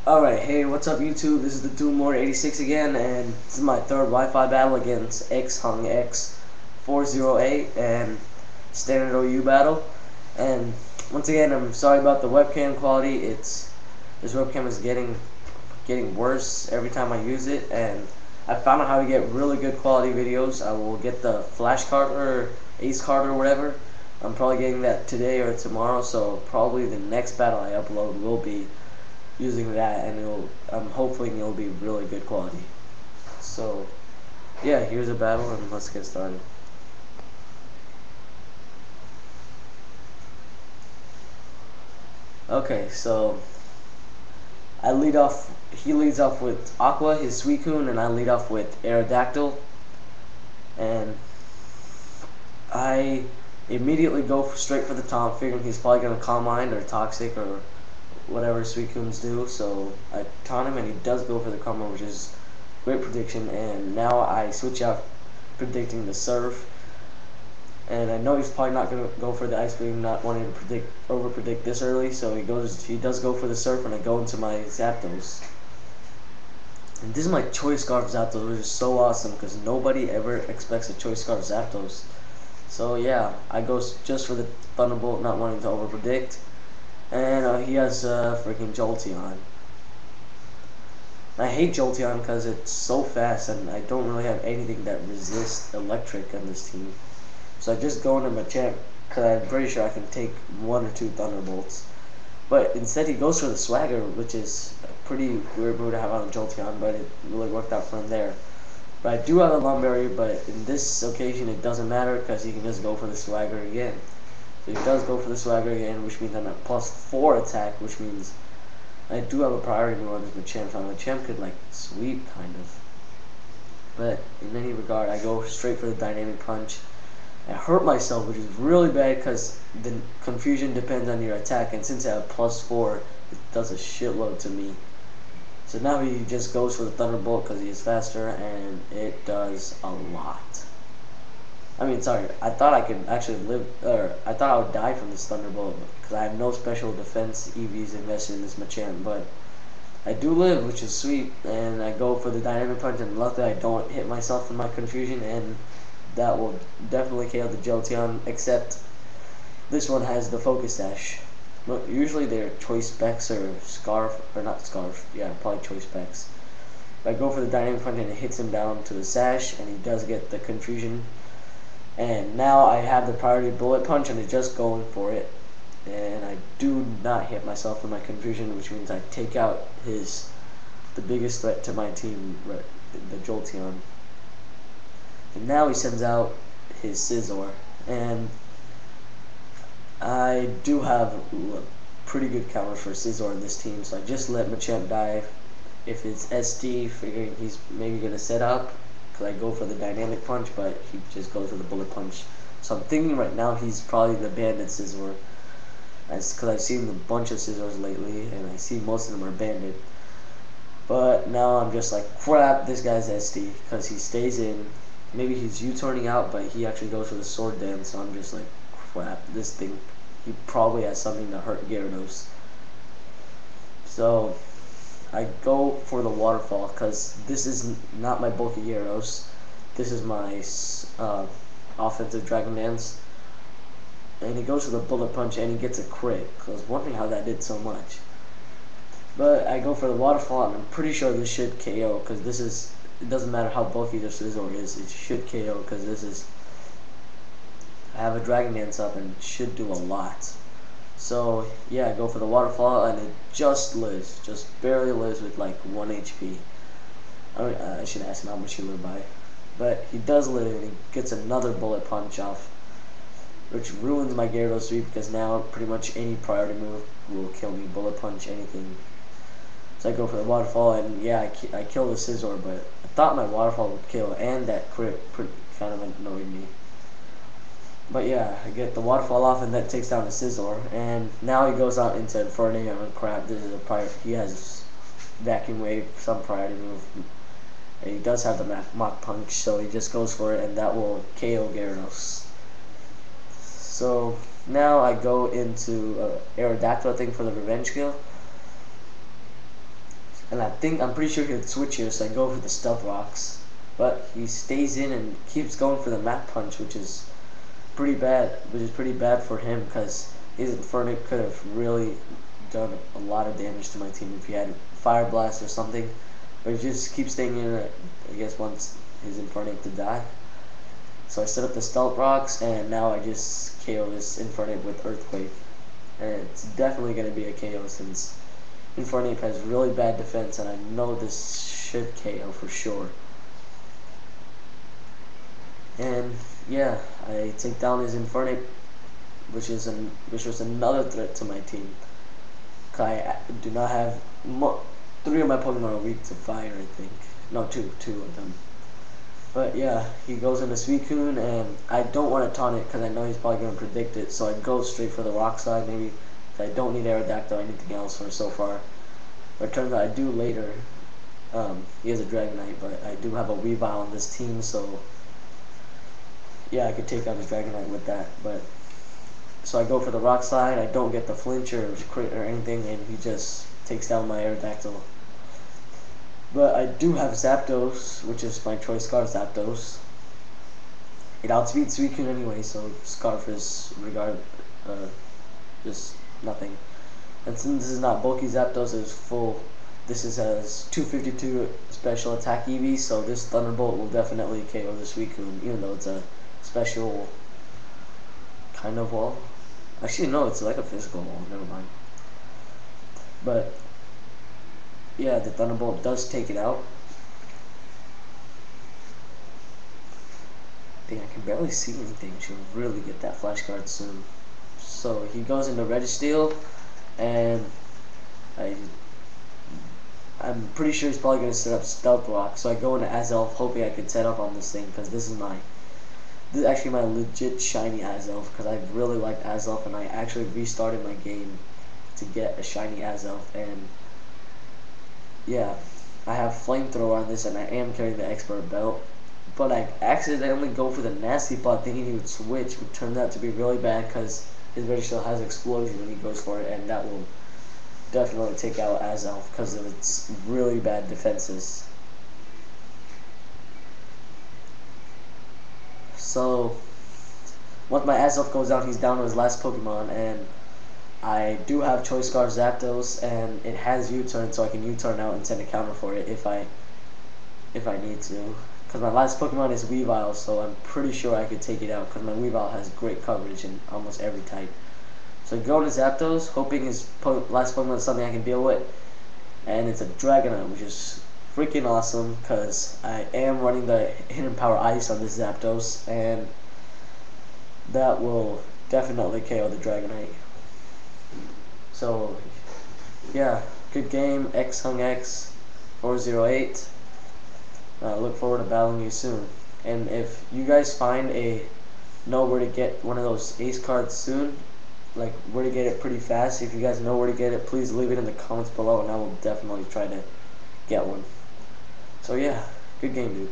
Alright, hey, what's up YouTube? This is TheDoomlord86 again, and this is my third Wi-Fi battle against xHungx408 and standard OU battle. And once again, I'm sorry about the webcam quality. This webcam is getting worse every time I use it, and I found out how to get really good quality videos. I will get the flash card or ace card or whatever. I'm probably getting that today or tomorrow, so probably the next battle I upload will be using that, and I'm hoping it'll be really good quality. So yeah, here's a battle and let's get started. Okay, so he leads off with Aqua, his Suicune, and I lead off with Aerodactyl, and I immediately go straight for the taunt, figuring he's probably going to Calm Mind or Toxic or whatever Suicunes do, so I taunt him and he does go for the combo, which is great prediction. And now I switch out predicting the Surf, and I know he's probably not going to go for the Ice Beam, not wanting to over predict this early, so he does go for the Surf, and I go into my Zapdos. And this is my Choice Scarf Zapdos, which is so awesome because nobody ever expects a Choice Scarf Zapdos. So yeah, I go just for the Thunderbolt, not wanting to over predict. And he has freaking Jolteon. I hate Jolteon because it's so fast, and I don't really have anything that resists electric on this team. So I just go into Machamp because I'm pretty sure I can take 1 or 2 Thunderbolts. But instead he goes for the Swagger, which is a pretty weird move to have on Jolteon, but it really worked out for him there. But I do have a Lung Berry, but in this occasion it doesn't matter because he can just go for the Swagger again. So he does go for the Swagger again, which means I'm at +4 attack, which means I do have a priority move on this Machamp. So Machamp could like sweep kind of. But in any regard, I go straight for the Dynamic Punch. I hurt myself, which is really bad because the confusion depends on your attack, and since I have +4, it does a shitload to me. So now he just goes for the Thunderbolt because he is faster, and it does a lot. I mean, sorry, I thought I could actually live, or I thought I would die from this Thunderbolt because I have no special defense EVs invested in this Machamp, but I do live, which is sweet, and I go for the Dynamic Punch, and luckily I don't hit myself in my confusion, and that will definitely KO the Jolteon, except this one has the Focus Sash. Usually they're Choice Specs or Scarf, or not Scarf, yeah, probably Choice Specs. But I go for the Dynamic Punch and it hits him down to the Sash, and he does get the confusion. And now I have the priority Bullet Punch, and I'm just going for it. And I do not hit myself in my confusion, which means I take out the biggest threat to my team, the Jolteon. And now he sends out his Scizor, and I do have pretty good counters for Scizor in this team, so I just let Machamp die. If it's SD, figuring he's maybe going to set up, I go for the Dynamic Punch, but he just goes for the Bullet Punch. So I'm thinking right now he's probably the banded Scizor, because I've seen a bunch of Scizors lately, and I see most of them are banded. But now I'm just like, crap, this guy's SD, because he stays in. Maybe he's U-turning out, but he actually goes for the Sword Dance, so I'm just like, crap, this thing, he probably has something to hurt Gyarados. So I go for the Waterfall because this is not my bulky Gyarados. This is my offensive Dragon Dance. And he goes for the Bullet Punch and he gets a crit. I was wondering how that did so much. But I go for the Waterfall, and I'm pretty sure this should KO because it doesn't matter how bulky this Scizor is, it should KO because I have a Dragon Dance up and it should do a lot. So yeah, I go for the Waterfall, and it just lives, just barely lives with like 1 HP. I should ask him how much he lived by. But he does live, and he gets another Bullet Punch off, which ruins my Gyarados sweep because now pretty much any priority move will kill me. Bullet Punch, anything. So I go for the Waterfall, and yeah, I kill the Scizor, but I thought my Waterfall would kill, and that crit kind of annoyed me. But yeah, I get the Waterfall off, and that takes down the Scizor. And now he goes out into Infernape, and crap, this is he has Vacuum Wave, some priority move. And he does have the Mach Punch, so he just goes for it, and that will KO Gyarados. So now I go into Aerodactyl, I think, for the Revenge kill. And I'm pretty sure he'll switch here, so I go for the stealth rocks. But he stays in and keeps going for the map punch, which is pretty bad. For him, because his Infernic could have really done a lot of damage to my team if he had Fire Blast or something. But he just keeps staying in. I guess wants his Infernic to die. So I set up the stealth rocks, and now I just KO this Infernic with Earthquake. And it's definitely going to be a KO since Infernape has really bad defense, and I know this should KO for sure. And yeah, I take down his Infernape, which was another threat to my team. I do not have 3 of my Pokemon are weak to fire, I think. No, two of them. But yeah, he goes into Suicune, and I don't want to taunt it because I know he's probably going to predict it, so I go straight for the rock side maybe. I don't need Aerodactyl or anything else for so far. But it turns out I do later. He has a Dragonite, but I do have a Weavile on this team, so yeah, I could take out his Dragonite with that. But so I go for the rock slide. I don't get the flinch or crit or anything, and he just takes down my Aerodactyl. But I do have Zapdos, which is my choice card, Zapdos. It outspeeds Suicune anyway, so Scarf is just nothing. And since this is not bulky Zapdos, it's full. This has 252 special attack EV, so this Thunderbolt will definitely KO the Suicune, even though it's a special kind of wall. Actually, no, it's like a physical wall. Never mind. But yeah, the Thunderbolt does take it out. Dang, I can barely see anything. She'll really get that flashcard soon. So he goes into Registeel, and I'm pretty sure he's probably going to set up Stealth Rock. So I go into Azelf, hoping I can set up on this thing, because this is actually my legit shiny Azelf, because I really liked Azelf, and I actually restarted my game to get a shiny Azelf. And yeah, I have Flamethrower on this, and I am carrying the Expert Belt. But I accidentally go for the Nasty Plot thinking he would switch, which turned out to be really bad because his Registeel has Explosion when he goes for it, and that will definitely take out Azelf because of its really bad defenses. So once my Azelf goes down, he's down to his last Pokemon, and I do have Choice Scarf Zapdos, and it has U-turn, so I can U-turn out and send a counter for it if I need to. Because my last Pokemon is Weavile, so I'm pretty sure I could take it out because my Weavile has great coverage in almost every type. So I go into Zapdos, hoping his last Pokemon is something I can deal with, and it's a Dragonite, which is freaking awesome because I am running the Hidden Power Ice on this Zapdos, and that will definitely KO the Dragonite. So yeah, good game, xHungx408. Look forward to battling you soon. And if you guys know where to get one of those ace cards soon, like where to get it pretty fast, if you guys know where to get it, please leave it in the comments below, and I will definitely try to get one. So yeah, good game, dude.